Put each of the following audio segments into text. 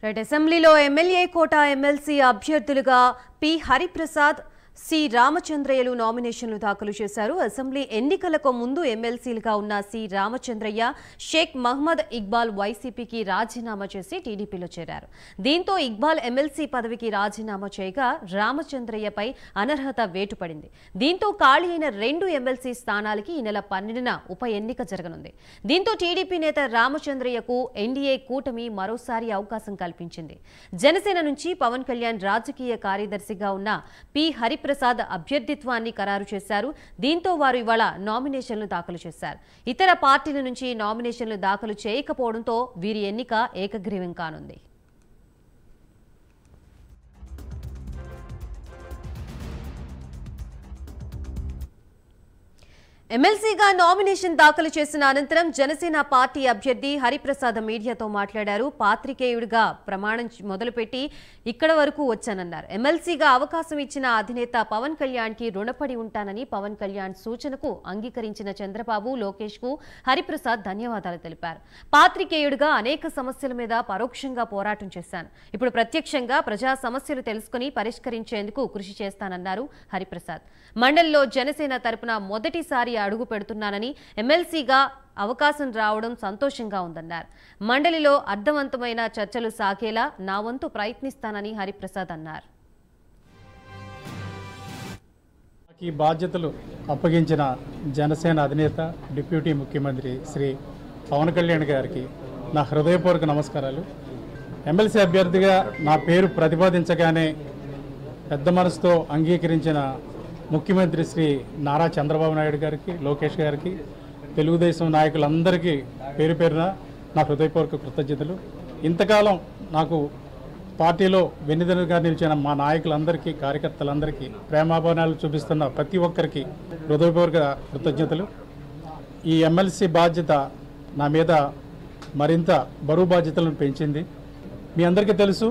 Right అసెంబ్లీలో MLA quota MLC అభ్యర్థులుగా P Hariprasad C రామచంద్రయ్యలు నామినేషన్లు దాఖలు చేశారు. అసెంబ్లీ ఎన్నికలకు ముందు ఎమ్మెల్సీలుగా ఉన్న సి రామచంద్రయ్య, షేక్ మహ్మద్ ఇక్బాల్ వైసీపీకి రాజీనామా చేసి టీడీపీలో చేరారు. దీంతో ఇక్బాల్ ఎమ్మెల్సీ పదవికి రాజీనామా చేయగా రామచంద్రయ్యపై అనర్హత వేటు పడింది. దీంతో ఖాళీ అయిన 2 ఎమ్మెల్సీ స్థానాలకి ఈ నెల 12న ఉప ఎన్నిక జరగనుంది. దీంతో టీడీపీ నేత రామచంద్రయ్యకు ఎన్డీఏ కూటమి మరోసారి అవకాశం కల్పించింది. జనసేన నుంచి పవన్ కళ్యాణ్ రాజకీయ కార్యదర్శిగా ఉన్న పి హరిప్రసాద్ అభ్యర్థిత్వాన్ని ఖరారు చేశారు. దీంతో వారు ఇవాళ నామినేషన్లు దాఖలు చేశారు. ఇతర పార్టీల నుంచి నామినేషన్లు దాఖలు చేయకపోవడంతో వీరి ఎన్నిక ఏకగ్రీవం కానుంది. ఎమ్మెల్సీగా నామినేషన్ దాఖలు చేసిన అనంతరం జనసేన పార్టీ అభ్యర్థి హరిప్రసాద్ మీడియాతో మాట్లాడారు. పాత్రికేయుడిగా ప్రమాణం మొదలుపెట్టి ఇక్కడ వరకు వచ్చానన్నారు. ఎమ్మెల్సీగా అవకాశం ఇచ్చిన అధినేత పవన్ కళ్యాణ్ కి రుణపడి ఉంటానని పవన్ కళ్యాణ్ సూచనకు అంగీకరించిన చంద్రబాబు, లోకేష్ కు హరిప్రసాద్ ధన్యవాదాలు తెలిపారు. పాత్రికేయుడిగా అనేక సమస్యల మీద పరోక్షంగా పోరాటం చేశాను. ఇప్పుడు ప్రత్యక్షంగా ప్రజా సమస్యలు తెలుసుకుని పరిష్కరించేందుకు కృషి చేస్తానన్నారు హరిప్రసాద్. మండలిలో జనసేన తరపున మొదటిసారి అడుగు పెడుతున్నానని, ఎమ్మెల్సీగా అవకాశం రావడం సంతోషంగా ఉందన్నారు. మండలిలో అర్థవంతమైన చర్చలు సాగేలా నా వంతు ప్రయత్నిస్తానని హరిప్రసాద్ అన్నారు. ఈ బాధ్యతలు అప్పగించిన జనసేన అధినేత, డిప్యూటీ ముఖ్యమంత్రి శ్రీ పవన్ కళ్యాణ్ గారికి నా హృదయపూర్వక నమస్కారాలు. ఎమ్మెల్సీ అభ్యర్థిగా నా పేరు ప్రతిపాదించగానే పెద్ద మనసుతో అంగీకరించిన ముఖ్యమంత్రి శ్రీ నారా చంద్రబాబు నాయుడు గారికి, లోకేష్ గారికి, తెలుగుదేశం నాయకులందరికీ పేరు పేరున నా హృదయపూర్వక కృతజ్ఞతలు. ఇంతకాలం నాకు పార్టీలో వెన్నుదన్నుగా నిలిచిన మా నాయకులందరికీ, కార్యకర్తలందరికీ, ప్రేమాభిమానాలు చూపిస్తున్న ప్రతి ఒక్కరికి హృదయపూర్వక కృతజ్ఞతలు. ఈ ఎమ్మెల్సీ బాధ్యత నా మీద మరింత బరువు బాధ్యతలను పెంచింది. మీ అందరికీ తెలుసు,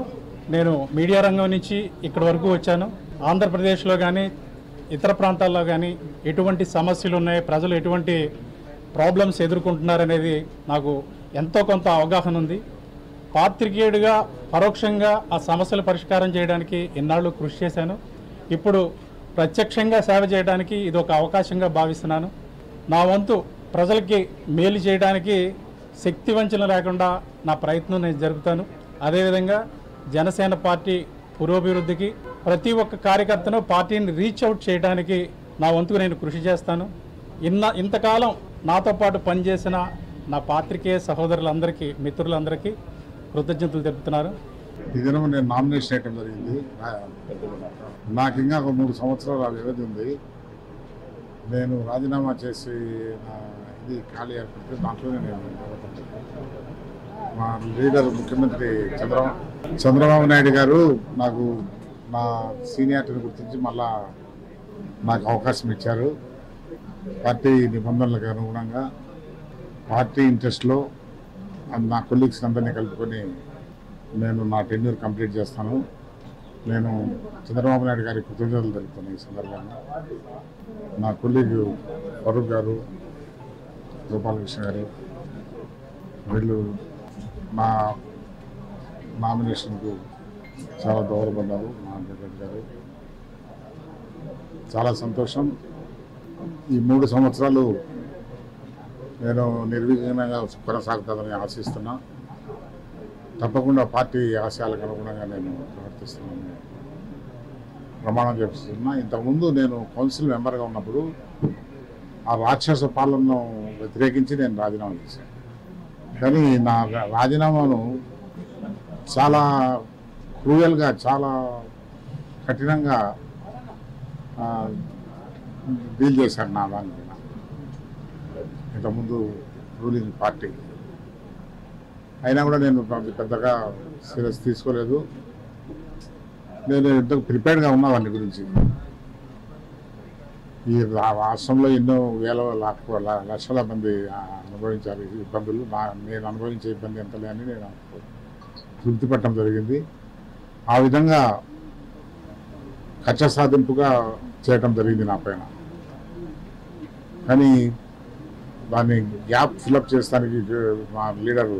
నేను మీడియా రంగం నుంచి ఇక్కడి వరకు వచ్చాను. ఆంధ్రప్రదేశ్లో కానీ ఇతర ప్రాంతాల్లో కానీ ఎటువంటి సమస్యలు ఉన్నాయి, ప్రజలు ఎటువంటి ప్రాబ్లమ్స్ ఎదుర్కొంటున్నారనేది నాకు ఎంతో కొంత అవగాహన ఉంది. పాత్రికేయుడిగా పరోక్షంగా ఆ సమస్యలు పరిష్కారం చేయడానికి ఎన్నాళ్ళు కృషి చేశాను. ఇప్పుడు ప్రత్యక్షంగా సేవ చేయడానికి ఇది ఒక అవకాశంగా భావిస్తున్నాను. నా వంతు ప్రజలకి మేలు చేయడానికి శక్తి వంచన లేకుండా నా ప్రయత్నం నేను జరుపుతాను. అదేవిధంగా జనసేన పార్టీ పురోభివృద్ధికి, ప్రతి ఒక్క కార్యకర్తను పార్టీని రీచ్ అవుట్ చేయడానికి నా వంతుకు నేను కృషి చేస్తాను. ఇంతకాలం నాతో పాటు పనిచేసిన నా పాత్రికేయ సహోదరులందరికీ, మిత్రులందరికీ కృతజ్ఞతలు తెలుపుతున్నారు. ఈ దినం నేను నామినేషన్ చేయడం జరిగింది. నాకు ఇంకా ఒక 3 సంవత్సరాల వ్యవధి ఉంది. నేను రాజీనామా చేసి ఇది ఖాళీ అయిపోతే దాంట్లోనే నేను మా లీడర్ ముఖ్యమంత్రి చంద్రబాబు నాయుడు గారు నాకు నా సీనియారిటీని గుర్తించి మళ్ళా నాకు అవకాశం ఇచ్చారు. పార్టీ నిబంధనలకు అనుగుణంగా, పార్టీ ఇంట్రెస్ట్లో నా కొలీగ్స్ అందరినీ కలుపుకొని నేను నా టెన్యూర్ కంప్లీట్ చేస్తాను. నేను చంద్రబాబు నాయుడు గారికి కృతజ్ఞతలు తెలుపుతాను. ఈ సందర్భంగా నా కొలీగ్ ఫరూక్ గారు, గోపాలకృష్ణ గారు, వీళ్ళు నా నామినేషన్కు చాలా దోహదపడ్డారు. మా అడ్వకేట్ గారు చాలా సంతోషం. ఈ 3 సంవత్సరాలు నేను నిర్విఘ్నంగా కొనసాగుతుందని ఆశిస్తున్నా. తప్పకుండా పార్టీ ఆశయాలకు అనుగుణంగా నేను ప్రవర్తిస్తున్నాను, ప్రమాణం చేస్తున్నా. ఇంతకుముందు నేను కౌన్సిల్ మెంబర్గా ఉన్నప్పుడు ఆ రాక్షస పాలనను వ్యతిరేకించి నేను రాజీనామా చేశాను. కానీ నా రాజీనామాను చాలా క్రూయల్గా, చాలా కఠినంగా డీల్ చేశారు నా దాని ఇంతకుముందు రూలింగ్ పార్టీ. అయినా కూడా నేను పెద్దగా సీరియస్ తీసుకోలేదు. నేను ఎంతో ప్రిపేర్డ్గా ఉన్నా వాటి గురించి. ఈ రాష్ట్రంలో ఎన్నో లక్షల మంది అనుభవించారు ఇబ్బందులు. నేను అనుభవించే ఇబ్బంది ఎంత లేని నేను తృప్తి పట్టడం జరిగింది. ఆ విధంగా కక్ష సాధింపుగా చేయటం జరిగింది నా పైన. కానీ దాన్ని గ్యాప్ ఫిలప్ చేస్తానికి మా లీడరు